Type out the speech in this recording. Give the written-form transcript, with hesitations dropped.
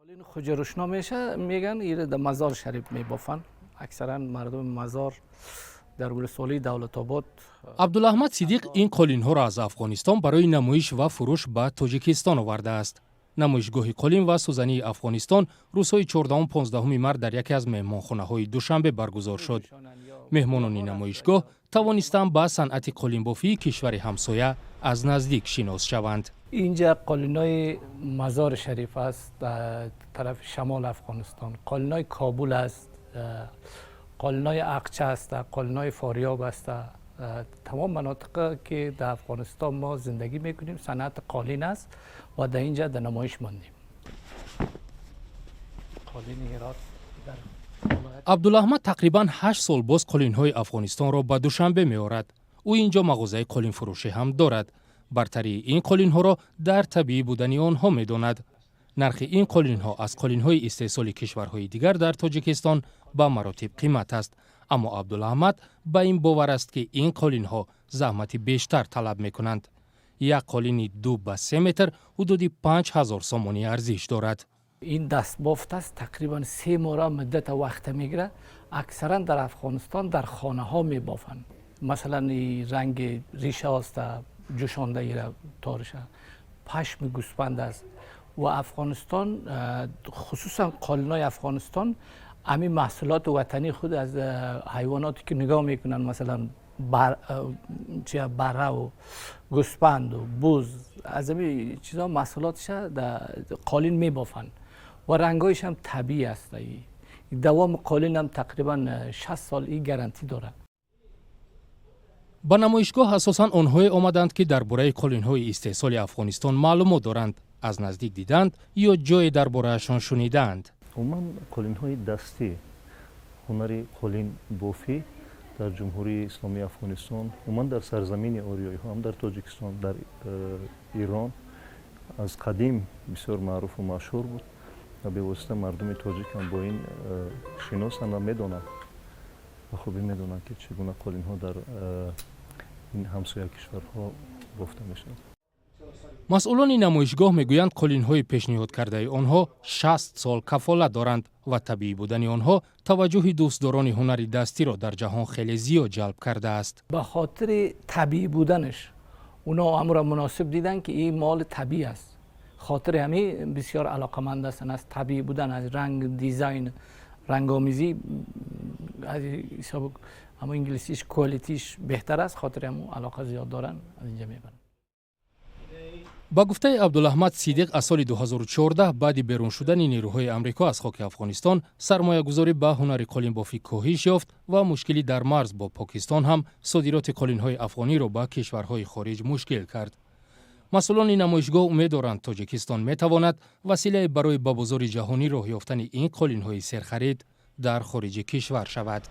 قالین خجروشنا میشه میگن ایره در مزار شریف میبافن. اکثرا مردم مزار در ولسوالی دولت آباد. عبدالاحمد صدیق این قالین ها را از افغانستان برای نمایش و فروش به تاجیکستان آورده است. نمایشگاه قالین و سوزنی افغانستان روزهای 14 و 15 مارس در یکی از مهمانخانه های دوشنبه برگزار شد. مهمانان نمایشگاه توانستند با صنعت قالین بافی کشور همسایه از نزدیک شناس شوند. اینجا قالینای مزار شریف است در طرف شمال افغانستان، قالینای کابل است، قالینای اقچه است، قالینای فاریاب است. تمام مناطق که در افغانستان ما زندگی میکنیم صنعت قالین است و در اینجا در نمایش ماندیم. قالین هرات عبدالاحمد تقریبا 8 سال باز قالین های افغانستان را به دوشنبه می آورد. او اینجا مغازه قالین فروشی هم دارد. برتری این قالین ها را در طبیعی بودن آنها می داند. نرخ این قالین ها از قالین های استحصال کشورهای دیگر در تاجیکستان به مراتب قیمت است. اما عبدالاحمد به این باور است که این قالین ها زحمت بیشتر طلب می کنند. یک قالین 2 به 3 متر حدود 5000 سامانی ارزش دارد. این دستبافت است، تقریبا 3 ماه مدت وقت میگیره. اکثرا در افغانستان در خانه ها میبافند. مثلا رنگ ریشه است، جوشانده ایره تارشه، پشم گوسفند است. و افغانستان خصوصا قالینای افغانستان همین محصولات وطنی خود از حیواناتی که نگاه میکنن، مثلا بره و گوسفند و بز، از همین چیزا محصولاتش در قالین میبافند و رنگایش هم طبیعی است. دوام قالین هم تقریبا 60 سال این گارانتی داره. با نمایشگاه اساساً آنها آمدند که درباره قالین های استحصال افغانستان معلومات دارند، از نزدیک دیدند یا جای درباره‌شان شنیدند. عموما قالین های دستی، هنر قالین بافی در جمهوری اسلامی افغانستان، عموما در سرزمین آریایی ها هم در تاجیکستان، در ایران از قدیم بسیار معروف و مشهور بود و به واسطه مردم تاجیک هم با این شناسند و میدونند و خوبی میدونند که چگونه قالین ها در این همسایه کشورها بافته میشن. مسئولان نمایشگاه میگویند قالین های پیشنهاد کرده آنها 60 سال کفالت دارند و طبیعی بودن آنها توجه دوستداران هنر دستی را در جهان خیلی زیاد جلب کرده است. به خاطر طبیعی بودنش اونا امر مناسب دیدن که این مال طبیعی است. خاطر همین بسیار علاقمند هستند از طبیعی بودن، از رنگ، دیزاین، رنگامیزی، از حساب اما انگلیسیش کوالیتیش بهتر است. خاطر همون علاقه زیاد دارن، از اینجا میبرن. با گفته عبدالاحمد صدیق از سال 2014 بعد بیرون شدن نیروهای آمریکا از خاک افغانستان سرمایه گذاری به هنر قالین بافی کاهش یافت و مشکلی در مرز با پاکستان هم صادرات قالین های افغانی را به کشورهای خارج مشکل کرد. مسئولان نمایشگاه امیدوارند تاجیکستان میتواند وسیله برای به بازار جهانی راه یافتن این قالین های سرخرید در خارج کشور شود.